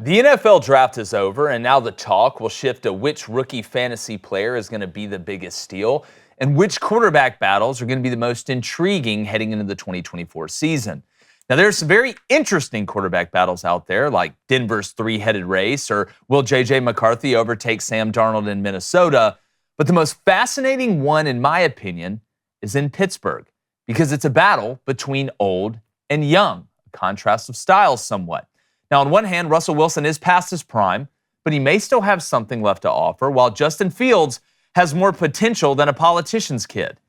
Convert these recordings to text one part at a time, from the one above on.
The NFL draft is over, and now the talk will shift to which rookie fantasy player is going to be the biggest steal and which quarterback battles are going to be the most intriguing heading into the 2024 season. Now, there's some very interesting quarterback battles out there, like Denver's three-headed race, or will J.J. McCarthy overtake Sam Darnold in Minnesota? But the most fascinating one, in my opinion, is in Pittsburgh, because it's a battle between old and young, a contrast of styles somewhat. Now, on one hand, Russell Wilson is past his prime, but he may still have something left to offer, while Justin Fields has more potential than a politician's kid.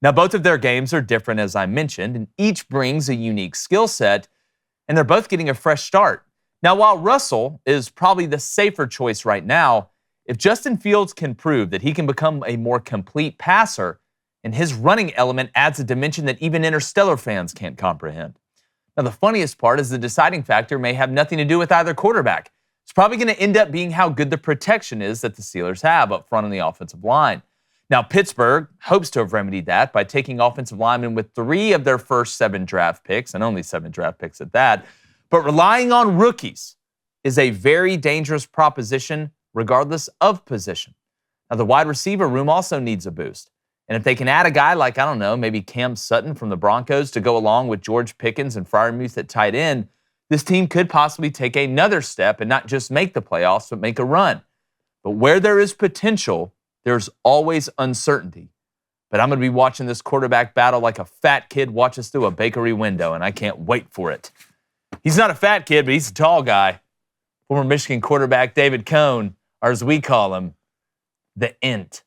Now, both of their games are different, as I mentioned, and each brings a unique skill set, and they're both getting a fresh start. Now, while Russell is probably the safer choice right now, if Justin Fields can prove that he can become a more complete passer, and his running element adds a dimension that even Interstellar fans can't comprehend. Now, the funniest part is the deciding factor may have nothing to do with either quarterback. It's probably going to end up being how good the protection is that the Steelers have up front on the offensive line. Now, Pittsburgh hopes to have remedied that by taking offensive linemen with 3 of their first 7 draft picks, and only 7 draft picks at that. But relying on rookies is a very dangerous proposition, regardless of position. Now, the wide receiver room also needs a boost. And if they can add a guy like, I don't know, maybe Cam Sutton from the Broncos to go along with George Pickens and Freiermuth at tight end, this team could possibly take another step and not just make the playoffs, but make a run. But where there is potential, there's always uncertainty. But I'm going to be watching this quarterback battle like a fat kid watches through a bakery window, and I can't wait for it. He's not a fat kid, but he's a tall guy. Former Michigan quarterback David Cone, or as we call him, the Ent,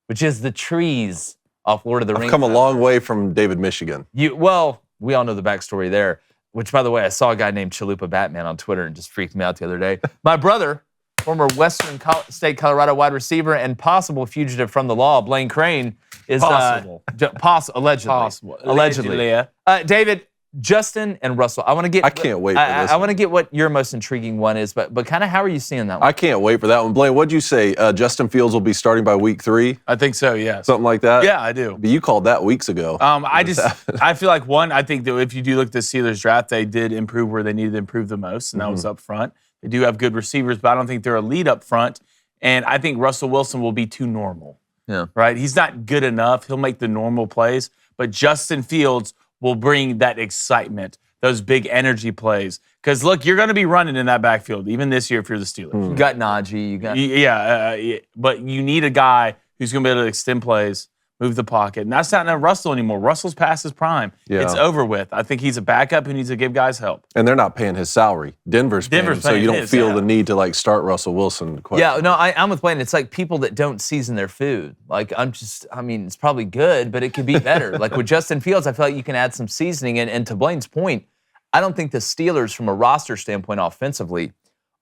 which is the trees off Lord of the Rings. I've come a long way from David, Michigan. Well, we all know the backstory there, which, by the way, I saw a guy named Chalupa Batman on Twitter and just freaked me out the other day. My brother, former Western State Colorado wide receiver and possible fugitive from the law, Blaine Crain, is possible. Allegedly. Possible. Allegedly. David, Justin and Russell, I can't wait for this. I want to get what your most intriguing one is, but kind of how are you seeing that one? I can't wait for that one. Blaine, what'd you say? Justin Fields will be starting by week 3? I think so, yes. Something like that? Yeah, I do. But you called that weeks ago. I feel like, I think that if you do look at the Steelers draft, they did improve where they needed to improve the most, and that was up front. They do have good receivers, but I don't think they're elite up front, and I think Russell Wilson will be too normal. Yeah. Right? He's not good enough. He'll make the normal plays, but Justin Fields will bring that excitement, those big energy plays. Because, look, you're going to be running in that backfield, even this year if you're the Steelers. You got Najee. You got but you need a guy who's going to be able to extend plays, move the pocket. And that's not Russell anymore. Russell's past his prime. Yeah. It's over with. I think he's a backup who needs to give guys help. And they're not paying his salary. Denver's paying him, so you don't feel the need to, start Russell Wilson. I'm with Blaine. It's like people that don't season their food. It's probably good, but it could be better. Like with Justin Fields, I feel like you can add some seasoning. And to Blaine's point, I don't think the Steelers, from a roster standpoint offensively,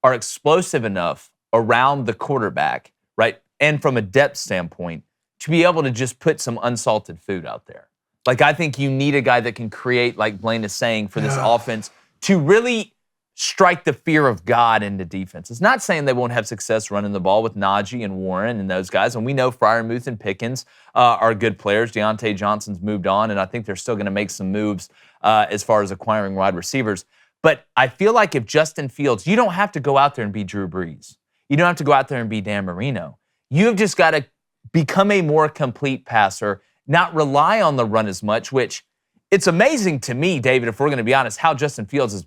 are explosive enough around the quarterback, right? And from a depth standpoint, to be able to just put some unsalted food out there. Like, I think you need a guy that can create, like Blaine is saying, for this offense to really strike the fear of God into defense. It's not saying they won't have success running the ball with Najee and Warren and those guys. And we know Freiermuth and Pickens are good players. Deontay Johnson's moved on, and I think they're still going to make some moves as far as acquiring wide receivers. But I feel like if Justin Fields, you don't have to go out there and be Drew Brees. You don't have to go out there and be Dan Marino. You've just got to become a more complete passer, not rely on the run as much, which it's amazing to me, David, if we're going to be honest, how Justin Fields has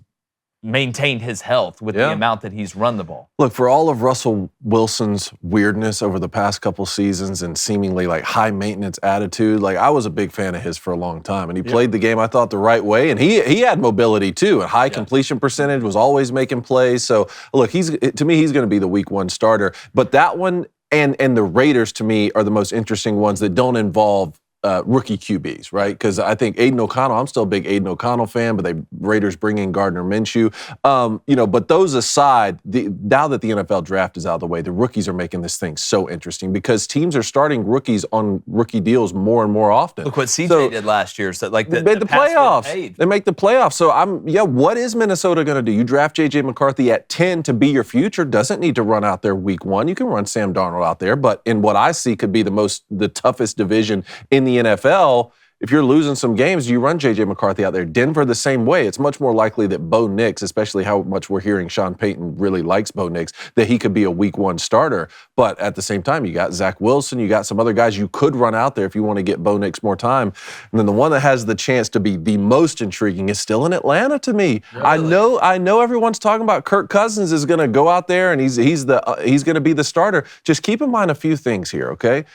maintained his health with the amount that he's run the ball. Look, for all of Russell Wilson's weirdness over the past couple seasons and seemingly high maintenance attitude, I was a big fan of his for a long time, and he played the game, I thought, the right way, and he had mobility too. A high completion percentage, was always making plays. So look, to me he's going to be the week 1 starter. But that one and the Raiders, to me, are the most interesting ones that don't involve rookie QBs, right? Because I think Aiden O'Connell, I'm still a big Aiden O'Connell fan, but the Raiders bring in Gardner Minshew. But those aside, now that the NFL draft is out of the way, the rookies are making this thing so interesting because teams are starting rookies on rookie deals more and more often. Look what CJ did last year. So they made the playoffs. They make the playoffs. So what is Minnesota going to do? You draft J.J. McCarthy at 10 to be your future. Doesn't need to run out there week 1. You can run Sam Darnold out there, but in what I see could be the toughest division in the NFL, if you're losing some games, you run J.J. McCarthy out there. Denver the same way. It's much more likely that Bo Nix, especially how much we're hearing Sean Payton really likes Bo Nix, that he could be a week 1 starter. But at the same time, you got Zach Wilson, you got some other guys you could run out there if you want to get Bo Nix more time. And then the one that has the chance to be the most intriguing is still in Atlanta to me. Really? I know everyone's talking about Kirk Cousins is going to go out there and he's going to be the starter. Just keep in mind a few things here, okay?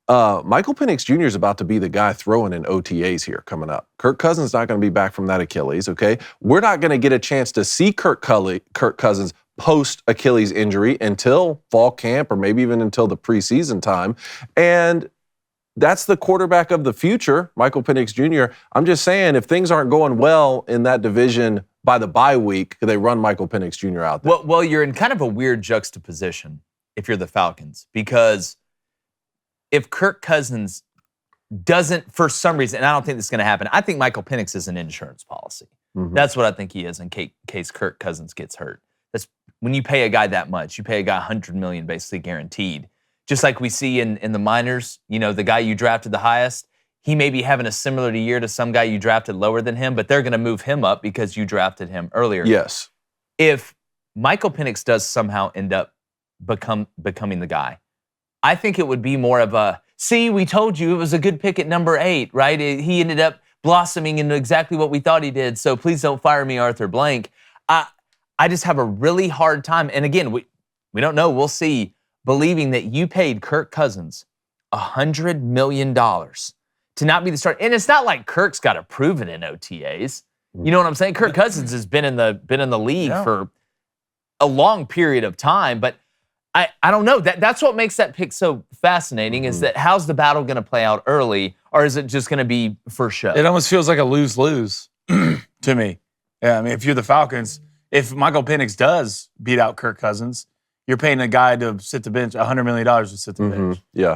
Michael Penix Jr. is about to be the guy throwing in OTAs here coming up. Kirk Cousins not going to be back from that Achilles, okay? We're not going to get a chance to see Kirk Cousins post-Achilles injury until fall camp or maybe even until the preseason time. And that's the quarterback of the future, Michael Penix Jr. I'm just saying, if things aren't going well in that division by the bye week, they run Michael Penix Jr. out there. Well, you're in kind of a weird juxtaposition if you're the Falcons, because if Kirk Cousins doesn't, for some reason, and I don't think this is going to happen, I think Michael Penix is an insurance policy. Mm-hmm. That's what I think he is in case Kirk Cousins gets hurt. That's when you pay a guy that much, you pay a guy $100 million basically guaranteed. Just like we see in the minors, the guy you drafted the highest, he may be having a similar year to some guy you drafted lower than him, but they're going to move him up because you drafted him earlier. Yes. If Michael Penix does somehow end up becoming the guy, I think it would be more of a, see, we told you it was a good pick at number 8, right? He ended up blossoming into exactly what we thought he did, so please don't fire me, Arthur Blank. I just have a really hard time, and again, we don't know, we'll see, believing that you paid Kirk Cousins $100 million to not be the starter. And it's not like Kirk's got to prove it in OTAs. You know what I'm saying? Kirk Cousins has been in the league for a long period of time, but I don't know. That's what makes that pick so fascinating is that how's the battle going to play out early, or is it just going to be for show? It almost feels like a lose-lose to me. Yeah, I mean, if you're the Falcons, if Michael Penix does beat out Kirk Cousins, you're paying a guy to sit the bench, $100 million to sit the bench. Yeah.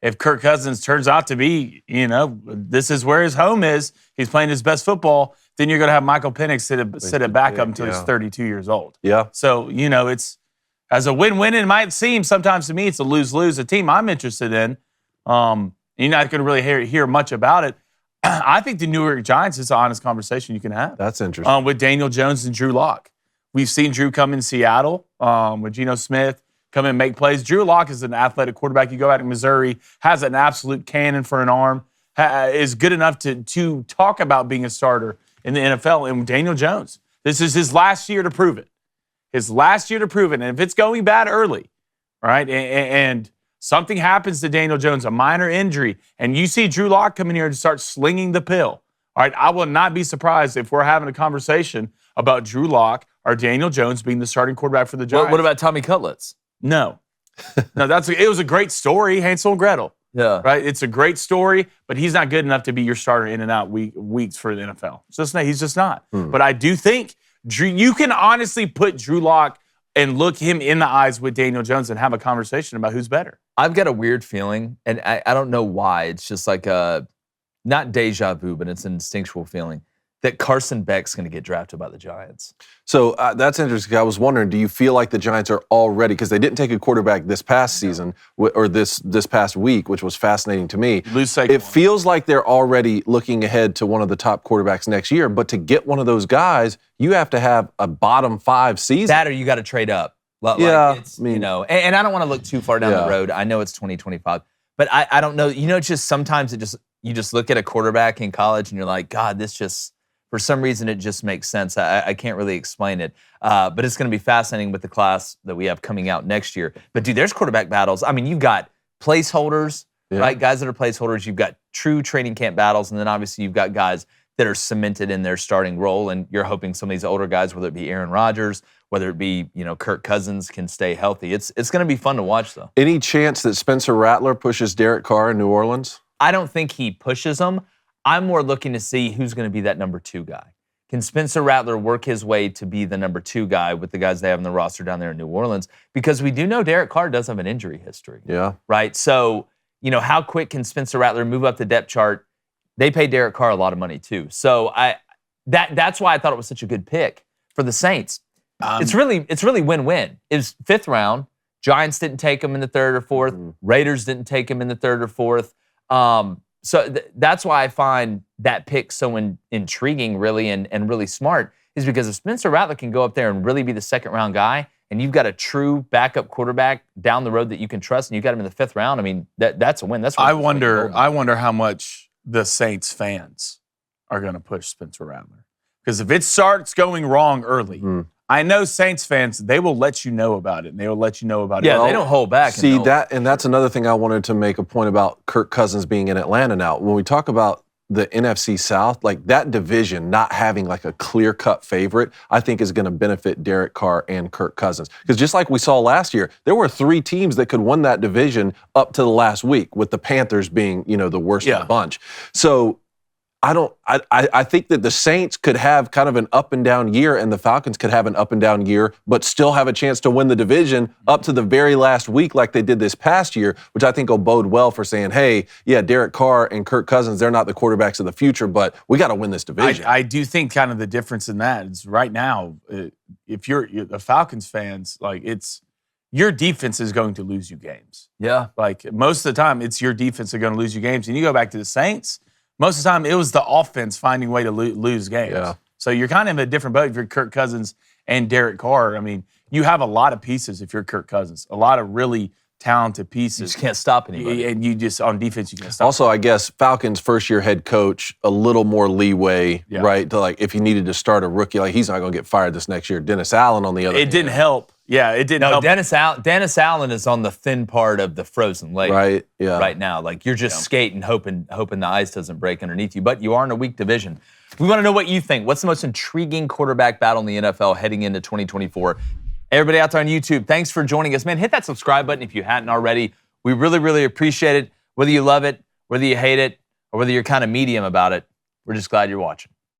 If Kirk Cousins turns out to be, this is where his home is, he's playing his best football, then you're going to have Michael Penix sit it back up until he's 32 years old. Yeah. So, it's, as a win-win, it might seem sometimes to me it's a lose-lose. A team I'm interested in, you're not going to really hear much about it. I think the New York Giants is an honest conversation you can have. That's interesting. With Daniel Jones and Drew Lock. We've seen Drew come in Seattle with Geno Smith, come in and make plays. Drew Lock is an athletic quarterback. You go out in Missouri, has an absolute cannon for an arm, is good enough to talk about being a starter in the NFL. And Daniel Jones, this is his last year to prove it. His last year to prove it. And if it's going bad early, right, and something happens to Daniel Jones, a minor injury, and you see Drew Lock come in here and start slinging the pill, all right, I will not be surprised if we're having a conversation about Drew Lock or Daniel Jones being the starting quarterback for the Giants. What about Tommy Cutlets? No. It was a great story, Hansel and Gretel. Yeah. Right? It's a great story, but he's not good enough to be your starter in and out weeks for the NFL. He's just not. But I do think you can honestly put Drew Lock and look him in the eyes with Daniel Jones and have a conversation about who's better. I've got a weird feeling, and I don't know why. It's just like not deja vu, but it's an instinctual feeling that Carson Beck's going to get drafted by the Giants. So that's interesting. I was wondering, do you feel like the Giants are already, because they didn't take a quarterback this past season or this past week, which was fascinating to me. It feels like they're already looking ahead to one of the top quarterbacks next year. But to get one of those guys, you have to have a bottom 5 season. That or you got to trade up. And I don't want to look too far down the road. I know it's 2025, but I don't know. Just sometimes you just look at a quarterback in college and you're like, God, this just, for some reason, it just makes sense. I can't really explain it. But it's going to be fascinating with the class that we have coming out next year. But, dude, there's quarterback battles. I mean, you've got placeholders, right? Guys that are placeholders. You've got true training camp battles. And then, obviously, you've got guys that are cemented in their starting role. And you're hoping some of these older guys, whether it be Aaron Rodgers, whether it be, Kirk Cousins, can stay healthy. It's going to be fun to watch, though. Any chance that Spencer Rattler pushes Derek Carr in New Orleans? I don't think he pushes them. I'm more looking to see who's going to be that number 2 guy. Can Spencer Rattler work his way to be the number 2 guy with the guys they have in the roster down there in New Orleans? Because we do know Derek Carr does have an injury history. Yeah. Right? So, how quick can Spencer Rattler move up the depth chart? They pay Derek Carr a lot of money too. So that's why I thought it was such a good pick for the Saints. It's really win-win. It was 5th round. Giants didn't take him in the 3rd or 4th. Raiders didn't take him in the 3rd or 4th. So that's why I find that pick so intriguing, really, and really smart, is because if Spencer Rattler can go up there and really be the second-round guy, and you've got a true backup quarterback down the road that you can trust, and you got him in the 5th round, I mean, that's a win. That's I wonder how much the Saints fans are going to push Spencer Rattler. Because if it starts going wrong early, I know Saints fans, they will let you know about it, and they will let you know about it. Yeah, they don't hold back. See, that's another thing I wanted to make a point about Kirk Cousins being in Atlanta now. When we talk about the NFC South, like that division not having like a clear-cut favorite, I think is going to benefit Derek Carr and Kirk Cousins. Because just like we saw last year, there were 3 teams that could win that division up to the last week, with the Panthers being, the worst of the bunch. So I think that the Saints could have kind of an up and down year, and the Falcons could have an up and down year, but still have a chance to win the division up to the very last week like they did this past year, which I think will bode well for saying, hey, yeah, Derek Carr and Kirk Cousins, they're not the quarterbacks of the future, but we got to win this division. I do think kind of the difference in that is right now, if you're the Falcons fans, like your defense is going to lose you games. Yeah. Like most of the time, it's your defense that are going to lose you games. And you go back to the Saints, most of the time, it was the offense finding a way to lose games. Yeah. So you're kind of in a different boat if you're Kirk Cousins and Derek Carr. I mean, you have a lot of pieces if you're Kirk Cousins, a lot of really talented pieces. You just can't stop anybody. And you just, on defense, you can't stop. Also, I guess Falcons first-year head coach, a little more leeway, right? To like, if he needed to start a rookie, like he's not going to get fired this next year. Dennis Allen on the other hand. It didn't help. Yeah, it didn't help. Dennis Allen is on the thin part of the frozen lake right now. Like you're just skating, hoping the ice doesn't break underneath you. But you are in a weak division. We want to know what you think. What's the most intriguing quarterback battle in the NFL heading into 2024? Everybody out there on YouTube, thanks for joining us. Man, hit that subscribe button if you hadn't already. We really, really appreciate it. Whether you love it, whether you hate it, or whether you're kind of medium about it, we're just glad you're watching.